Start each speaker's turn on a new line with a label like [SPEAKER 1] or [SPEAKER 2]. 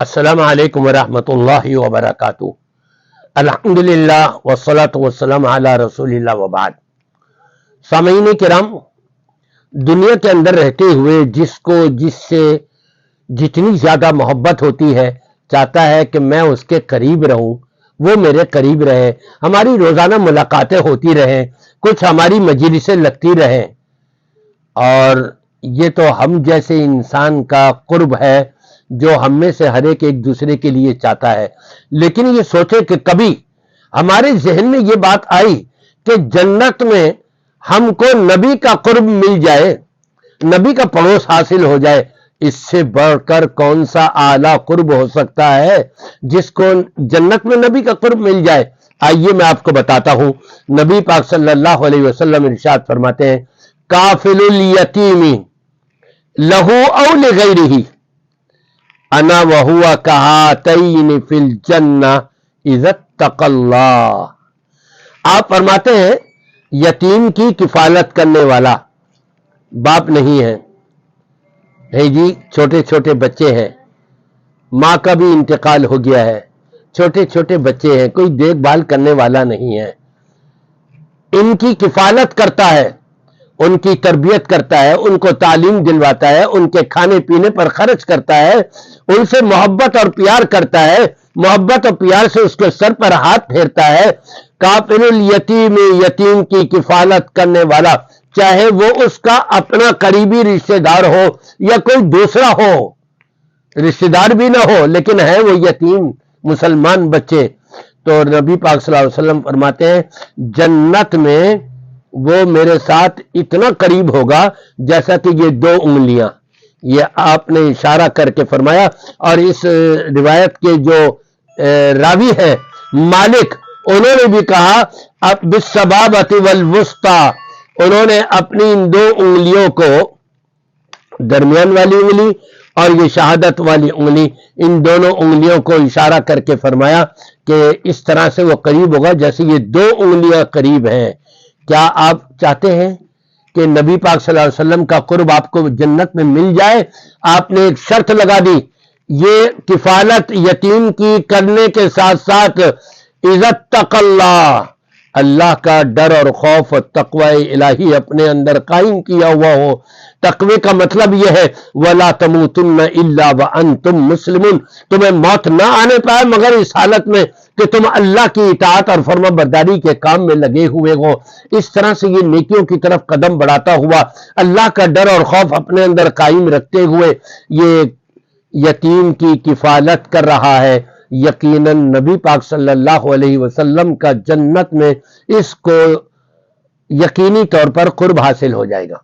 [SPEAKER 1] अस्सलामु अलैकुम वरहमतुल्लाहि वबरकातुहू। अल्हम्दुलिल्लाह वस्सलातु वस्सलामु अला रसूलिल्लाह व बाद। सामीन किराम, दुनिया के अंदर रहते हुए जिससे जितनी ज्यादा मोहब्बत होती है, चाहता है कि मैं उसके करीब रहूं, वो मेरे करीब रहे, हमारी रोजाना मुलाकातें होती रहें, कुछ हमारी मजलिसें लगती रहें। और ये तो हम जैसे इंसान का कुर्ब है जो हम में से हर एक दूसरे के लिए चाहता है। लेकिन ये सोचे कि कभी हमारे जहन में ये बात आई कि जन्नत में हमको नबी का कुर्ब मिल जाए, नबी का पड़ोस हासिल हो जाए, इससे बढ़कर कौन सा आला कुर्ब हो सकता है जिसको जन्नत में नबी का कुर्ब मिल जाए। आइए मैं आपको बताता हूं। नबी पाक सल्लल्लाहु अलैहि वसल्लम इरशाद फरमाते हैं, काफिलुल यतीमी लहू औ लिगैरिही अना वहुआ कहातैन फिल जन्ना इज़्तक़ल्लाह। आप फरमाते हैं, यतीम की किफालत करने वाला बाप नहीं है। है जी, छोटे छोटे बच्चे हैं, माँ का भी इंतकाल हो गया है, छोटे छोटे बच्चे हैं, कोई देखभाल करने वाला नहीं है। इनकी किफालत करता है, उनकी तरबियत करता है, उनको तालीम दिलवाता है, उनके खाने पीने पर खर्च करता है, उनसे मोहब्बत और प्यार करता है, मोहब्बत और प्यार से उसके सर पर हाथ फेरता है। काफिरुल यतीम, यतीम की किफालत करने वाला, चाहे वो उसका अपना करीबी रिश्तेदार हो या कोई दूसरा हो, रिश्तेदार भी ना हो लेकिन है वो यतीम मुसलमान बच्चे, तो नबी पाक सल्लल्लाहु अलैहि वसल्लम फरमाते हैं, जन्नत में वो मेरे साथ इतना करीब होगा जैसा कि ये दो उंगलियां। ये आपने इशारा करके फरमाया। और इस रिवायत के जो रावी है मालिक, उन्होंने भी कहा अब बिस्सबाबति वल वुस्ता, उन्होंने अपनी इन दो उंगलियों को, दरमियान वाली उंगली और ये शहादत वाली उंगली, इन दोनों उंगलियों को इशारा करके फरमाया कि इस तरह से वो करीब होगा जैसे ये दो उंगलियां करीब हैं। क्या आप चाहते हैं कि नबी पाक सल्लल्लाहु अलैहि वसल्लम का कुर्ब आपको जन्नत में मिल जाए? आपने एक शर्त लगा दी, ये किफालत यतीम की करने के साथ साथ इज़्तक़ल्लाह, अल्लाह का डर और खौफ और तक़वा इलाही अपने अंदर कायम किया हुआ हो। तक़वे का मतलब यह है, वला तमूतुन्ना इल्ला व अंतुम मुस्लिमून, तुम्हें मौत ना आने पाए मगर इस हालत में कि तुम अल्लाह की इताअत और फर्माबरदारी के काम में लगे हुए हो। इस तरह से ये नेकियों की तरफ कदम बढ़ाता हुआ, अल्लाह का डर और खौफ अपने अंदर कायम रखते हुए ये यतीम की किफालत कर रहा है। यकीनन नबी पाक सल्लल्लाहु अलैहि वसल्लम का जन्नत में इसको यकीनी तौर पर कुर्ब हासिल हो जाएगा।